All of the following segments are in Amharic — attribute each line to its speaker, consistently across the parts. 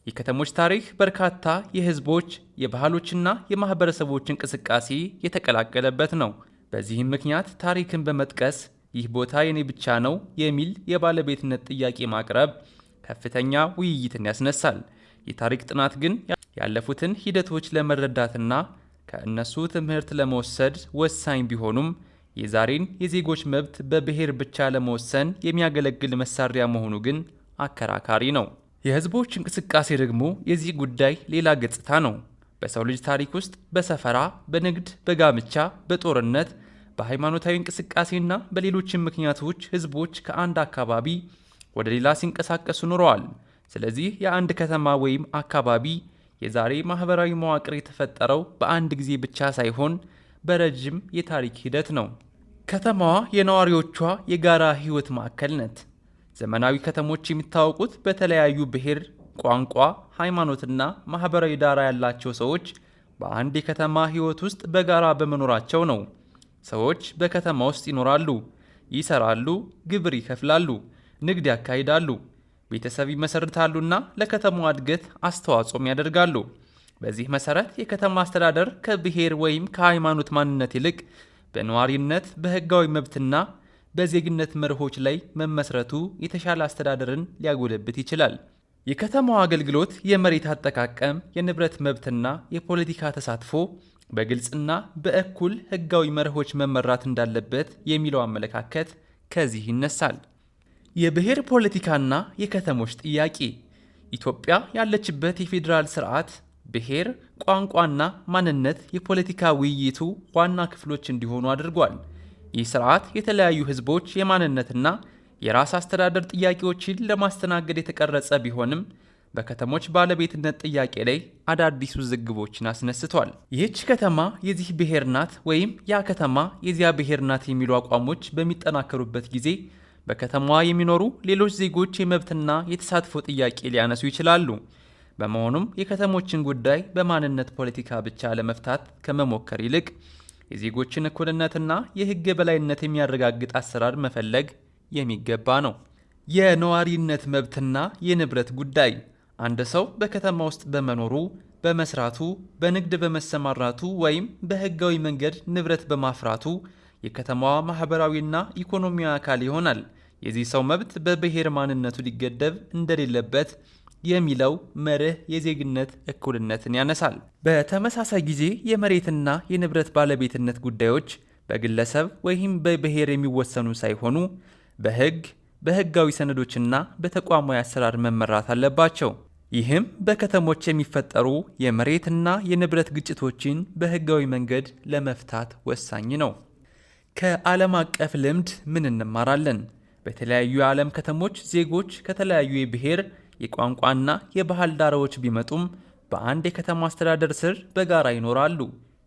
Speaker 1: የከተሞች ታሪክ በርካታ የህዝቦች የባህሎችና የማህበረሰቦች እንቅስቃሴ የተቀላቀለበት ነው። በዚህም ምክንያት ታሪክን በመጥቀስ ይህ ቦታ የኔ ብቻ ነው የሚል የባለቤትነት ጥያቄ ማቅረብ ከፍተኛ ውይይትን ያስነሳል። የታሪክ ጥናት ግን ያለፉትን ሂደቶች ለመረዳትና ከእነሱ ትምህርት ለመውሰድ ወሳኝ ቢሆኑም የዛሬን የዜጎች መብት በብሔር ብቻ ለመወሰን የሚያገለግል መሳሪያ መሆኑ ግን አከራካሪ ነው። የህዝቦች እንቅስቃሴ ደግሞ የዚህ ጉዳይ ሌላ ገጽታ ነው። በሰው ልጅ ታሪክ ውስጥ በሰፈራ፣ በንግድ፣ በጋብቻ፣ በጦርነት፣ በሃይማኖታዊ እንቅስቃሴና በሌሎችም ምክንያቶች ህዝቦች ከአንድ አካባቢ ወደ ሌላ ሲንቀሳቀሱ ኖረዋል። ስለዚህ የአንድ ከተማ ወይም አካባቢ የዛሬ ማህበራዊ መዋቅር የተፈጠረው በአንድ ጊዜ ብቻ ሳይሆን በረጅም የታሪክ ሂደት ነው። ከተማዋ የነዋሪዎቿ የጋራ ህይወት ማዕከል ናት። ዘመናዊ ከተሞች የሚታወቁት በተለያዩ ብሔር፣ ቋንቋ፣ ሃይማኖትና ማህበራዊ ዳራ ያላቸው ሰዎች በአንድ የከተማ ህይወት ውስጥ በጋራ በመኖራቸው ነው። ሰዎች በከተማ ውስጥ ይኖራሉ፣ ይሰራሉ፣ ግብር ይከፍላሉ፣ ንግድ ያካሂዳሉ፣ ቤተሰብ ይመሰርታሉና ለከተማዋ እድገት አስተዋጽኦም ያደርጋሉ። በዚህ መሰረት የከተማ አስተዳደር ከብሔር ወይም ከሃይማኖት ማንነት ይልቅ በነዋሪነት በህጋዊ መብትና በዜግነት መርሆች ላይ መመስረቱ የተሻለ አስተዳደርን ሊያጎለብት ይችላል። የከተማዋ አገልግሎት፣ የመሬት አጠቃቀም፣ የንብረት መብትና የፖለቲካ ተሳትፎ በግልጽና በእኩል ህጋዊ መርሆች መመራት እንዳለበት የሚለው አመለካከት ከዚህ ይነሳል። የብሔር ፖለቲካና የከተሞች ጥያቄ ኢትዮጵያ ያለችበት የፌዴራል ስርዓት ብሔር፣ ቋንቋና ማንነት የፖለቲካ ውይይቱ ዋና ክፍሎች እንዲሆኑ አድርጓል። ይህ ስርዓት የተለያዩ ህዝቦች የማንነትና የራስ አስተዳደር ጥያቄዎችን ለማስተናገድ የተቀረጸ ቢሆንም በከተሞች ባለቤትነት ጥያቄ ላይ አዳዲስ ውዝግቦችን አስነስቷል። ይህች ከተማ የዚህ ብሔር ናት ወይም ያ ከተማ የዚያ ብሔር ናት የሚሉ አቋሞች በሚጠናከሩበት ጊዜ በከተማዋ የሚኖሩ ሌሎች ዜጎች የመብትና የተሳትፎ ጥያቄ ሊያነሱ ይችላሉ። በመሆኑም የከተሞችን ጉዳይ በማንነት ፖለቲካ ብቻ ለመፍታት ከመሞከር ይልቅ የዜጎችን እኩልነትና የህግ የበላይነት የሚያረጋግጥ አሰራር መፈለግ የሚገባ ነው። የነዋሪነት መብትና የንብረት ጉዳይ አንድ ሰው በከተማ ውስጥ በመኖሩ፣ በመስራቱ፣ በንግድ በመሰማራቱ ወይም በህጋዊ መንገድ ንብረት በማፍራቱ የከተማዋ ማህበራዊና ኢኮኖሚያዊ አካል ይሆናል። የዚህ ሰው መብት በብሔር ማንነቱ ሊገደብ እንደሌለበት የሚለው መርህ የዜግነት እኩልነትን ያነሳል። በተመሳሳይ ጊዜ የመሬትና የንብረት ባለቤትነት ጉዳዮች በግለሰብ ወይም በብሔር የሚወሰኑ ሳይሆኑ በህግ፣ በህጋዊ ሰነዶችና በተቋማዊ አሰራር መመራት አለባቸው። ይህም በከተሞች የሚፈጠሩ የመሬትና የንብረት ግጭቶችን በህጋዊ መንገድ ለመፍታት ወሳኝ ነው። ከዓለም አቀፍ ልምድ ምን እንማራለን? በተለያዩ የዓለም ከተሞች ዜጎች ከተለያዩ የብሔር፣ የቋንቋና የባህል ዳራዎች ቢመጡም በአንድ የከተማ አስተዳደር ስር በጋራ ይኖራሉ።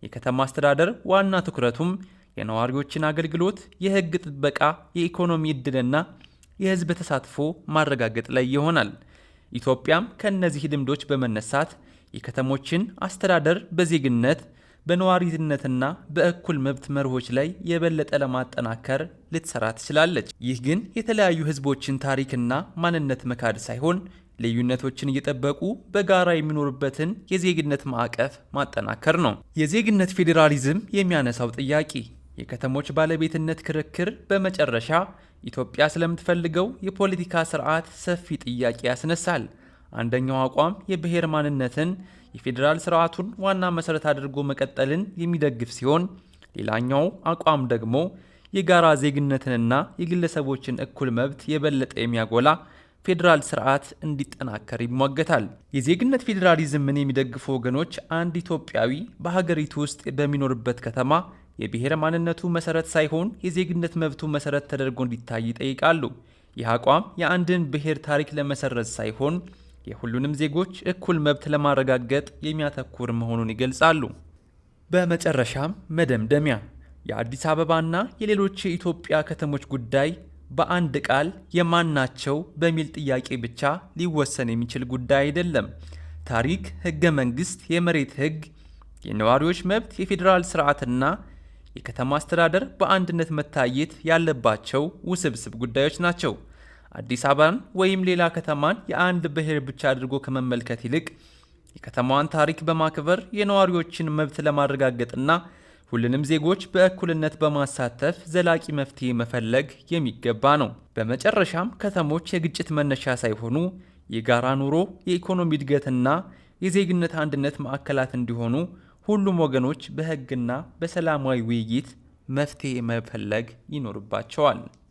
Speaker 1: የከተማ አስተዳደር ዋና ትኩረቱም የነዋሪዎችን አገልግሎት፣ የህግ ጥበቃ፣ የኢኮኖሚ ዕድልና የህዝብ ተሳትፎ ማረጋገጥ ላይ ይሆናል። ኢትዮጵያም ከእነዚህ ልምዶች በመነሳት የከተሞችን አስተዳደር በዜግነት፣ በነዋሪነትና በእኩል መብት መርሆች ላይ የበለጠ ለማጠናከር ልትሰራ ትችላለች። ይህ ግን የተለያዩ ህዝቦችን ታሪክና ማንነት መካድ ሳይሆን ልዩነቶችን እየጠበቁ በጋራ የሚኖሩበትን የዜግነት ማዕቀፍ ማጠናከር ነው። የዜግነት ፌዴራሊዝም የሚያነሳው ጥያቄ የከተሞች ባለቤትነት ክርክር በመጨረሻ ኢትዮጵያ ስለምትፈልገው የፖለቲካ ስርዓት ሰፊ ጥያቄ ያስነሳል። አንደኛው አቋም የብሔር ማንነትን የፌዴራል ስርዓቱን ዋና መሰረት አድርጎ መቀጠልን የሚደግፍ ሲሆን፣ ሌላኛው አቋም ደግሞ የጋራ ዜግነትንና የግለሰቦችን እኩል መብት የበለጠ የሚያጎላ ፌዴራል ስርዓት እንዲጠናከር ይሟገታል። የዜግነት ፌዴራሊዝምን የሚደግፉ ወገኖች አንድ ኢትዮጵያዊ በሀገሪቱ ውስጥ በሚኖርበት ከተማ የብሔር ማንነቱ መሰረት ሳይሆን የዜግነት መብቱ መሰረት ተደርጎ እንዲታይ ይጠይቃሉ። ይህ አቋም የአንድን ብሔር ታሪክ ለመሰረዝ ሳይሆን የሁሉንም ዜጎች እኩል መብት ለማረጋገጥ የሚያተኩር መሆኑን ይገልጻሉ። በመጨረሻም መደምደሚያ የአዲስ አበባና የሌሎች የኢትዮጵያ ከተሞች ጉዳይ በአንድ ቃል የማን ናቸው በሚል ጥያቄ ብቻ ሊወሰን የሚችል ጉዳይ አይደለም። ታሪክ፣ ህገ መንግስት፣ የመሬት ህግ፣ የነዋሪዎች መብት፣ የፌዴራል ስርዓትና የከተማ አስተዳደር በአንድነት መታየት ያለባቸው ውስብስብ ጉዳዮች ናቸው። አዲስ አበባን ወይም ሌላ ከተማን የአንድ ብሔር ብቻ አድርጎ ከመመልከት ይልቅ የከተማዋን ታሪክ በማክበር የነዋሪዎችን መብት ለማረጋገጥና ሁሉንም ዜጎች በእኩልነት በማሳተፍ ዘላቂ መፍትሄ መፈለግ የሚገባ ነው። በመጨረሻም ከተሞች የግጭት መነሻ ሳይሆኑ የጋራ ኑሮ፣ የኢኮኖሚ እድገትና የዜግነት አንድነት ማዕከላት እንዲሆኑ ሁሉም ወገኖች በሕግና በሰላማዊ ውይይት መፍትሄ መፈለግ ይኖርባቸዋል።